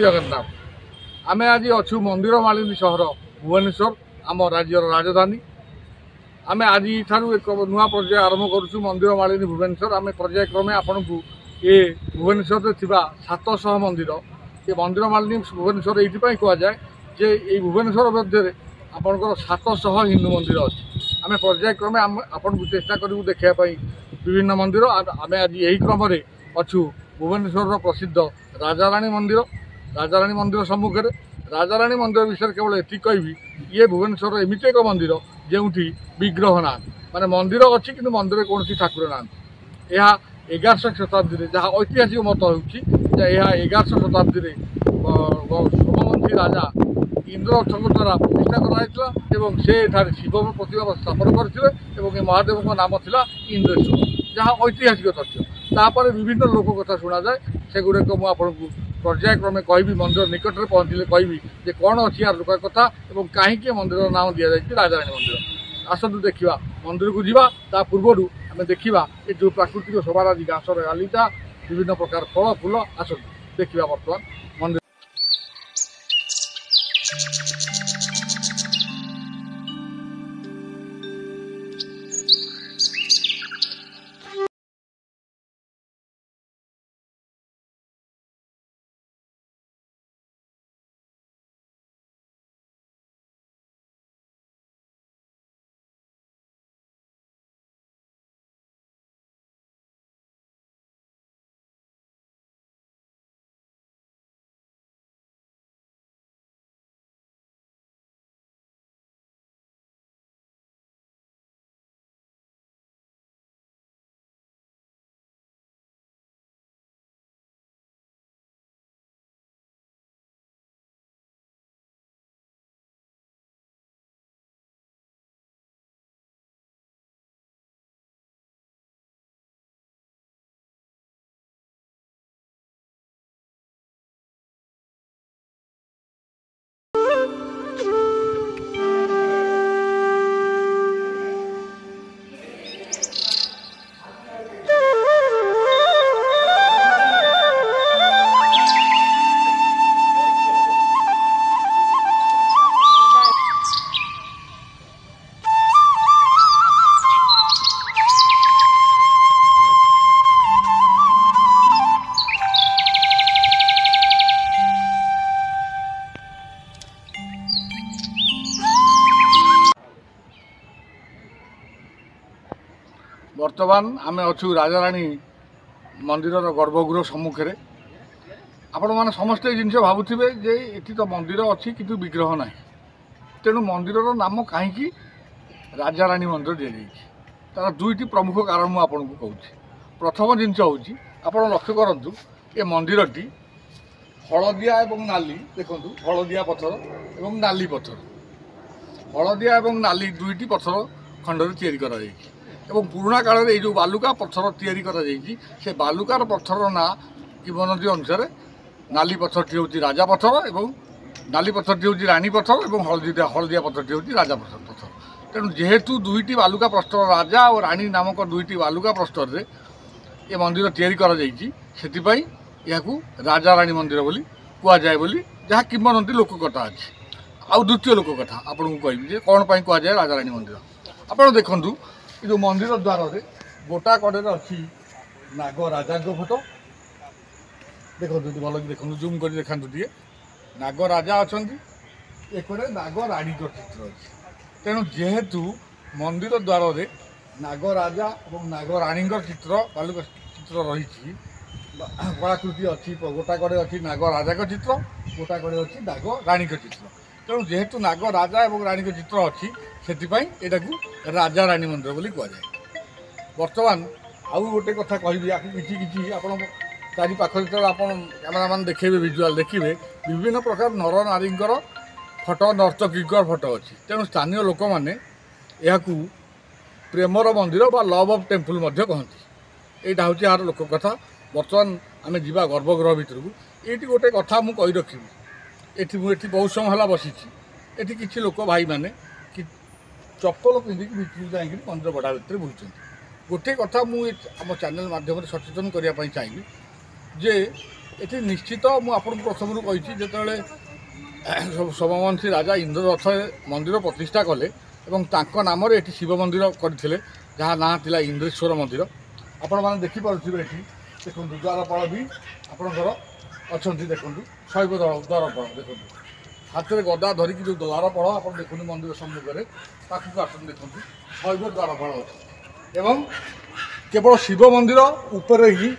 जगन्नाथ आमे आज अच्छु मंदिर मालिनी सहर भुवनेश्वर आम राज्यर राजधानी आमे आज ठारू एक नुआ पर्याय आरंभ करुचु मंदिर मालिनी भुवनेश्वर आमे पर्यायक्रमे आपण को ये भुवनेश्वर में 700 मंदिर ये मंदिर मालिनी भुवनेश्वर ये कह जाए जे ये भुवनेश्वर मध्य आपंकर 700 हिंदू मंदिर अच्छी आम पर्यायक्रमे आपन को चेष्टा करूँ देखापी विभिन्न मंदिर आम आज यही क्रम अच्छु भुवनेश्वर प्रसिद्ध राजाराणी मंदिर सम्मुखें राजाराणी मंदिर विषय केवल ये कहबी ये भुवनेश्वर एमती एक मंदिर जो विग्रह ना माने मंदिर अच्छी कि मंदिर कौन ठाकुर ना यह 1100 शताब्दी जहाँ ऐतिहासिक मत हो 1100 शताब्दी सोमवंशी राजा इंद्ररथक द्वारा प्रतिष्ठा कराइला से शिव प्रतिमा स्थापन करते महादेव नाम था इंद्रेश्वर जहाँ ऐतिहासिक तथ्य तापर विभिन्न लोक कथा शुणा जाए सेगुड़ाक मुझे पर्यायक्रमे कहबी मंदिर निकट में पहुँचले कहबी जे कौन अच्छी यार लोक कथा और कहीं मंदिर नाम दि जाए राजाराणी मंदिर आसतु देखा मंदिर को जीवा ता पूर्वर आम देखा ये जो प्राकृतिक शोभा घासर गालीटा विभिन्न प्रकार फल फूल आसतु देखा बर्तमान मंदिर। बर्तमान आम अच्छु राजाराणी मंदिर गर्भगृह सम्मुखें आपण मैंने समस्ते जिनस भावुवे जे ये तो मंदिर अच्छी किंतु विग्रह ना तेणु मंदिर नाम कहीं राजाराणी मंदिर दी जाए तार दुईटी प्रमुख कारण मुझे आपको कहूँ। प्रथम जिनस हूँ आप लक्ष्य करूँ ये मंदिरटी हलदिया और नाली देखु हलदिया पत्थर और नाली पत्थर हलदिया और नाली दुईटी पत्थर खंडर या पुराणा काल में जो बालुका पत्थर या से बालुकार पत्थर ना किंवदंती अनुसार नाली पत्थरटी हूँ राजा पत्थर और नाली पत्थरटी हूँ रानी पत्थर और हलदिया पत्थरटी हूँ राजा पत्थर तेणु जेहेतु दुईटी बालुका प्रस्तर राजा और रानी नामक दुईटी बालुका प्रस्तर से ये मंदिर या राजाराणी मंदिर बोली कहुए बोली जहाँ किंवदंती लोककथा अच्छी आउ द्वितीय लोककथा आपको कहबी कौन पाई कहुए राजाराणी मंदिर आप देखु ये जो मंदिर द्वार रे गोटा कड़े अच्छी नाग राजा फोटो देखो भल देखो जूम कर देखा दिए नाग राजा अच्छा एक नाग राणी चित्र अच्छी तेणु जेहेतु मंदिर द्वार रे नाग राजा और नाग राणी चित्र बालुका चित्र रही कलाकृति अच्छी गोटा कड़े अच्छी नाग राजा चित्र गोटा कड़े अच्छी नाग राणी चित्र तेणु जेहेतु नाग राजा और राणी चित्र अच्छी से राजा राणी मंदिर बोली कहुए। बर्तमान आउ गोटे कथा कहबी कि आप चारि पाख जो आप कैमेरामैन देखिए विजुआल देखिए विभिन्न प्रकार नर नारी फोटो नर्तकीकर फोटो अच्छी तेणु स्थानीय लोक मैंने यह प्रेमर मंदिर बा लव ऑफ टेम्पल कहती यहाँ हूँ यार लोक कथा। बर्तमान आम जा गर्भगृह भितर को ये गोटे कथा मुझे कही रखी ये बहुत समय है बसी ये किसी लोक भाई मैंने कि चप्पल पिंधिक भितर जाइए मंदिर बड़ा भितर बुलूँ गोटे कथा मुझे आम चैनल माध्यम सचेतन करने चाहिए ଯେ ଏଠି ନିଶ୍ଚିତ ମୁଁ ଆପଣଙ୍କୁ ପ୍ରଥମରୁ କହିଛି ଯେତେବେଳେ ସୋମବଂଶୀ ରାଜା ଇନ୍ଦ୍ରରଥ ମନ୍ଦିର ପ୍ରତିଷ୍ଠା କଲେ ଏବଂ ତାଙ୍କ ନାମରେ ଏଠି ଶିବ ମନ୍ଦିର କରିଥିଲେ ଯାହା ନାଁ ଥିଲା ଇନ୍ଦ୍ରେଶ୍ୱର ମନ୍ଦିର। ଆପଣମାନେ ଦେଖିପାରୁଥିବେ ଏଠି ଦେଖନ୍ତୁ ଦ୍ୱାରପାଳ ବି ଆପଣଙ୍କର ଅଛନ୍ତି। ଦେଖନ୍ତୁ ଶୈବ ଦ୍ୱାରପାଳ ଦେଖନ୍ତୁ ହାତରେ ଗଦା ଧରିକି ଯେଉଁ ଦ୍ୱାରପାଳ ଆପଣ ଦେଖନ୍ତୁ ମନ୍ଦିର ସମ୍ମୁଖରେ ପାଖକୁ ଆସନ୍ତୁ ଦେଖନ୍ତୁ ଶୈବ ଦ୍ୱାରପାଳ ଅଛି ଏବଂ କେବଳ ଶିବ ମନ୍ଦିର ଉପରେ ହିଁ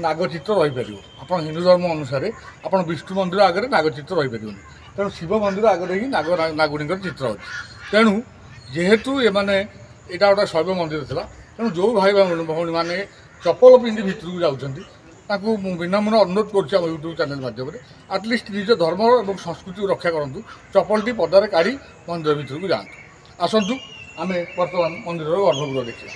ନାଗଚିତ୍ର ରହିପାରିବ। ଆପଣ ହିନ୍ଦୁ ଧର୍ମ ଅନୁସାରେ ଆପଣ ବିଷ୍ଣୁ ମନ୍ଦିର ଆଗରେ ନାଗଚିତ୍ର ରହିପାରିବନି, ତେଣୁ ଶିବ ମନ୍ଦିର ଆଗରେ ହିଁ ନାଗୁଣୀଙ୍କର ଚିତ୍ର ଅଛି। ତେଣୁ ଯେହେତୁ ଏମାନେ ଏଇଟା ଗୋଟେ ଶୈବ ମନ୍ଦିର ଥିଲା, ତେଣୁ ଯେଉଁ ଭାଇ ଭଉଣୀମାନେ ଚପଲ ପିନ୍ଧି ଭିତରକୁ ଯାଉଛନ୍ତି ତାଙ୍କୁ ମୁଁ ବିନମ୍ର ଅନୁରୋଧ କରୁଛି ଆମ ୟୁଟ୍ୟୁବ୍ ଚ୍ୟାନେଲ୍ ମାଧ୍ୟମରେ ଆଟଲିଷ୍ଟ ନିଜ ଧର୍ମ ଏବଂ ସଂସ୍କୃତିକୁ ରକ୍ଷା କରନ୍ତୁ, ଚପଲଟି ପଦାରେ କାଢ଼ି ମନ୍ଦିର ଭିତରକୁ ଯାଆନ୍ତୁ। ଆସନ୍ତୁ ଆମେ ବର୍ତ୍ତମାନ ମନ୍ଦିରର ଗର୍ଭଗୃହ ଦେଖିବା।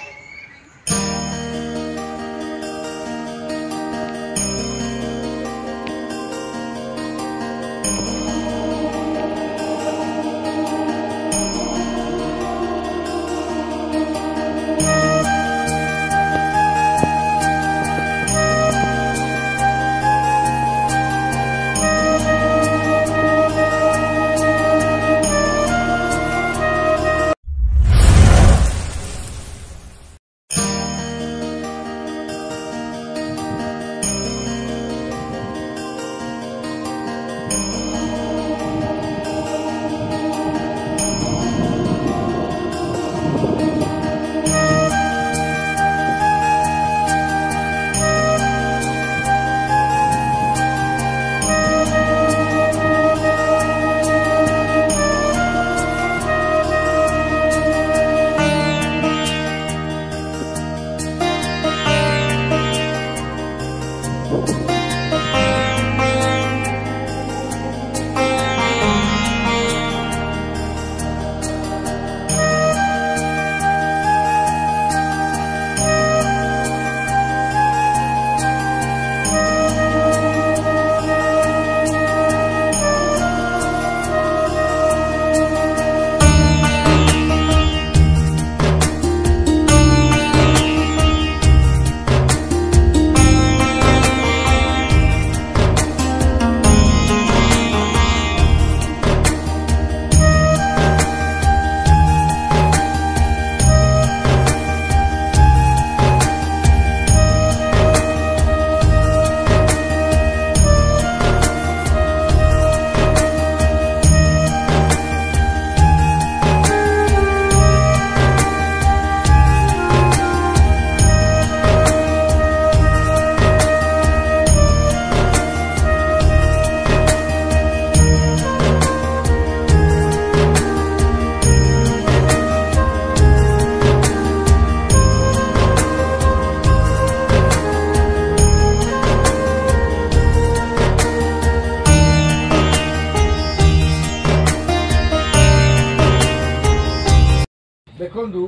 ଦେଖନ୍ତୁ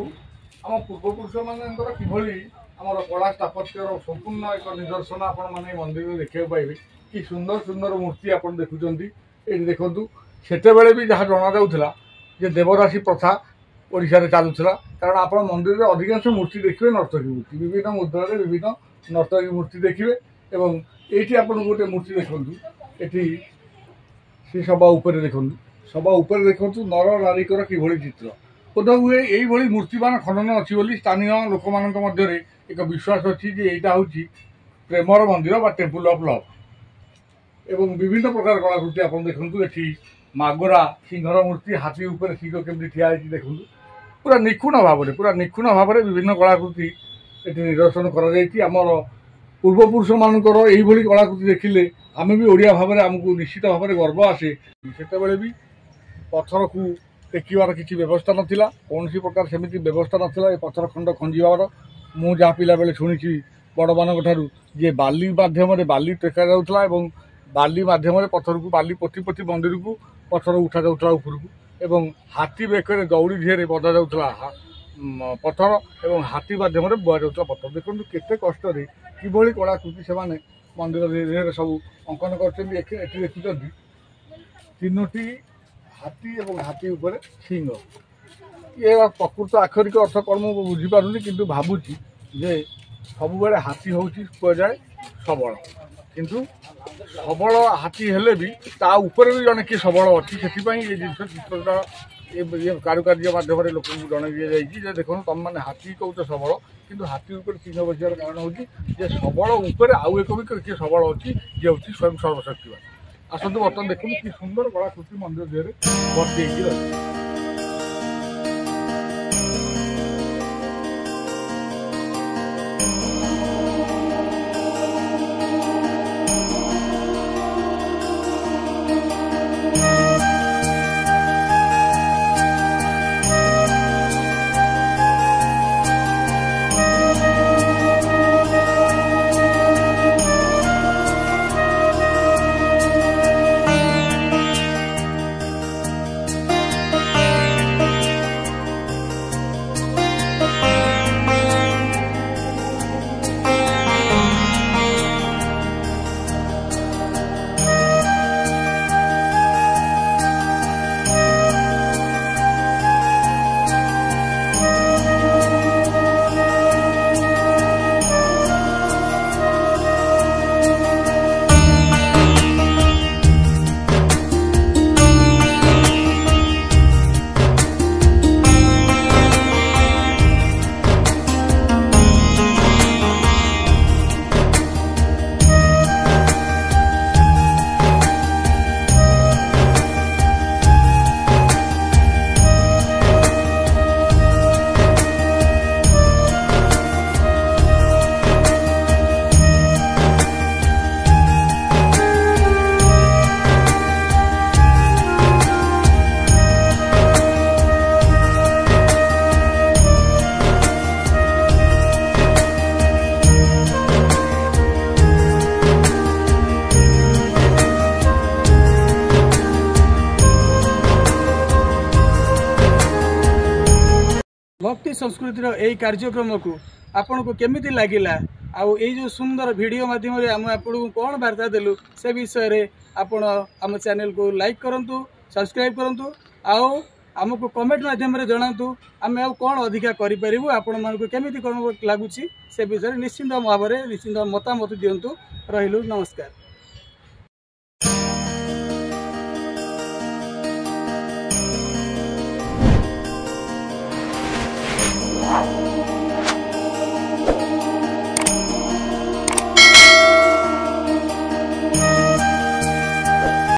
ଆମ ପୂର୍ବପୁରୁଷମାନଙ୍କର କିଭଳି ଆମର କଳା ସ୍ଥାପତ୍ୟର ସମ୍ପୂର୍ଣ୍ଣ ଏକ ନିଦର୍ଶନ ଆପଣମାନେ ଏହି ମନ୍ଦିରରେ ଦେଖିବାକୁ ପାଇବେ। କି ସୁନ୍ଦର ସୁନ୍ଦର ମୂର୍ତ୍ତି ଆପଣ ଦେଖୁଛନ୍ତି ଏଠି ଦେଖନ୍ତୁ। ସେତେବେଳେ ବି ଯାହା ଜଣାଯାଉଥିଲା ଯେ ଦେବଦାସୀ ପ୍ରଥା ଓଡ଼ିଶାରେ ଚାଲୁଥିଲା, କାରଣ ଆପଣ ମନ୍ଦିରରେ ଅଧିକାଂଶ ମୂର୍ତ୍ତି ଦେଖିବେ ନର୍ତ୍ତକୀ ମୂର୍ତ୍ତି, ବିଭିନ୍ନ ମୁଦ୍ରାରେ ବିଭିନ୍ନ ନର୍ତ୍ତକୀ ମୂର୍ତ୍ତି ଦେଖିବେ। ଏବଂ ଏଇଠି ଆପଣଙ୍କୁ ଗୋଟେ ମୂର୍ତ୍ତି ଦେଖନ୍ତୁ, ଏଠି ସେ ସଭା ଉପରେ ଦେଖନ୍ତୁ, ସଭା ଉପରେ ଦେଖନ୍ତୁ ନର ନାରୀଙ୍କର କିଭଳି ଚିତ୍ର। ବୋଧହୁଏ ଏଇଭଳି ମୂର୍ତ୍ତିମାନ ଖନନ ଅଛି ବୋଲି ସ୍ଥାନୀୟ ଲୋକମାନଙ୍କ ମଧ୍ୟରେ ଏକ ବିଶ୍ୱାସ ଅଛି ଯେ ଏଇଟା ହେଉଛି ପ୍ରେମର ମନ୍ଦିର ବା ଟେମ୍ପୁଲ୍ ଅଫ୍ ଲଭ୍। ଏବଂ ବିଭିନ୍ନ ପ୍ରକାର କଳାକୃତି ଆପଣ ଦେଖନ୍ତୁ, ଏଠି ମାଗୋରା ସିଂହର ମୂର୍ତ୍ତି, ହାତୀ ଉପରେ ସିଂହ କେମିତି ଠିଆ ହେଇଛି ଦେଖନ୍ତୁ। ପୁରା ନିଖୁଣ ଭାବରେ ବିଭିନ୍ନ କଳାକୃତି ଏଠି ନିଦର୍ଶନ କରାଯାଇଛି। ଆମର ପୂର୍ବପୁରୁଷମାନଙ୍କର ଏଇଭଳି କଳାକୃତି ଦେଖିଲେ ଆମେ ବି ଓଡ଼ିଆ ଭାବରେ ଆମକୁ ନିଶ୍ଚିତ ଭାବରେ ଗର୍ବ ଆସେ। ସେତେବେଳେ ବି ପଥରକୁ ଟେକିବାର କିଛି ବ୍ୟବସ୍ଥା ନଥିଲା, କୌଣସି ପ୍ରକାର ସେମିତି ବ୍ୟବସ୍ଥା ନଥିଲା ଏ ପଥର ଖଣ୍ଡ ଖଞ୍ଜିବାର। ମୁଁ ଯାହା ପିଲାବେଳେ ଶୁଣିଛି ବଡ଼ମାନଙ୍କ ଠାରୁ ଯେ ବାଲି ମାଧ୍ୟମରେ ବାଲି ଟେକାଯାଉଥିଲା ଏବଂ ବାଲି ମାଧ୍ୟମରେ ପଥରକୁ ବାଲି ପୋତି ପୋତି ମନ୍ଦିରକୁ ପଥର ଉଠାଯାଉଥିଲା ଉପରକୁ ଏବଂ ହାତୀ ବେକରେ ଦଉଡ଼ି ଧିଅରେ ବନ୍ଧାଯାଉଥିଲା ପଥର ଏବଂ ହାତୀ ମାଧ୍ୟମରେ ବୁହାଯାଉଥିଲା ପଥର। ଦେଖନ୍ତୁ କେତେ କଷ୍ଟରେ କିଭଳି କଳାକୃତି ସେମାନେ ମନ୍ଦିର ଦେହରେ ସବୁ ଅଙ୍କନ କରିଛନ୍ତି। ଏଠି ଦେଖୁଛନ୍ତି ତିନୋଟି ହାତୀ ଏବଂ ହାତୀ ଉପରେ ସିଂହ। ଏ ପ୍ରକୃତ ଆକ୍ଷରିକ ଅର୍ଥ କ'ଣ ମୁଁ ବୁଝିପାରୁନି, କିନ୍ତୁ ଭାବୁଛି ଯେ ସବୁବେଳେ ହାତୀ ହେଉଛି କୁହାଯାଏ ସବଳ। किंतु सबल हाथी हेले भी ता ऊपर भी जड़े किए सबल अच्छी से ये जिन चित्रटा ये कारुकार्य मध्यम लोक जन दी जाए देखो तुम मैंने हाथी कौच सबल किंतु हाथी ऊपर चिन्ह बसार कारण हूँ सबल ऊपर आउ एक भी किए सबल अच्छी जी हूँ स्वयं सर्वशक्तिवान। आसतु बर्तमान देखो कि सुंदर कलाकृति मंदिर देहरे भर्ती रही। भक्ति संस्कृतिर यही कार्यक्रम को आपन को केमिति लागिला आउ ये जो सुंदर वीडियो माध्यम आम आपको कौन वार्ता देलु से विषय रे आपण आम चैनल को लाइक करंतु सब्सक्राइब करंतु आउ आमको कमेंट माध्यम रे जणातु आम आउ कौन अधिका करि परिबु आपण मन को केमिति कोन लागुची से विषय निश्चिंत भाव में निश्चिंत मतामत दियंतु। रहिलु नमस्कार।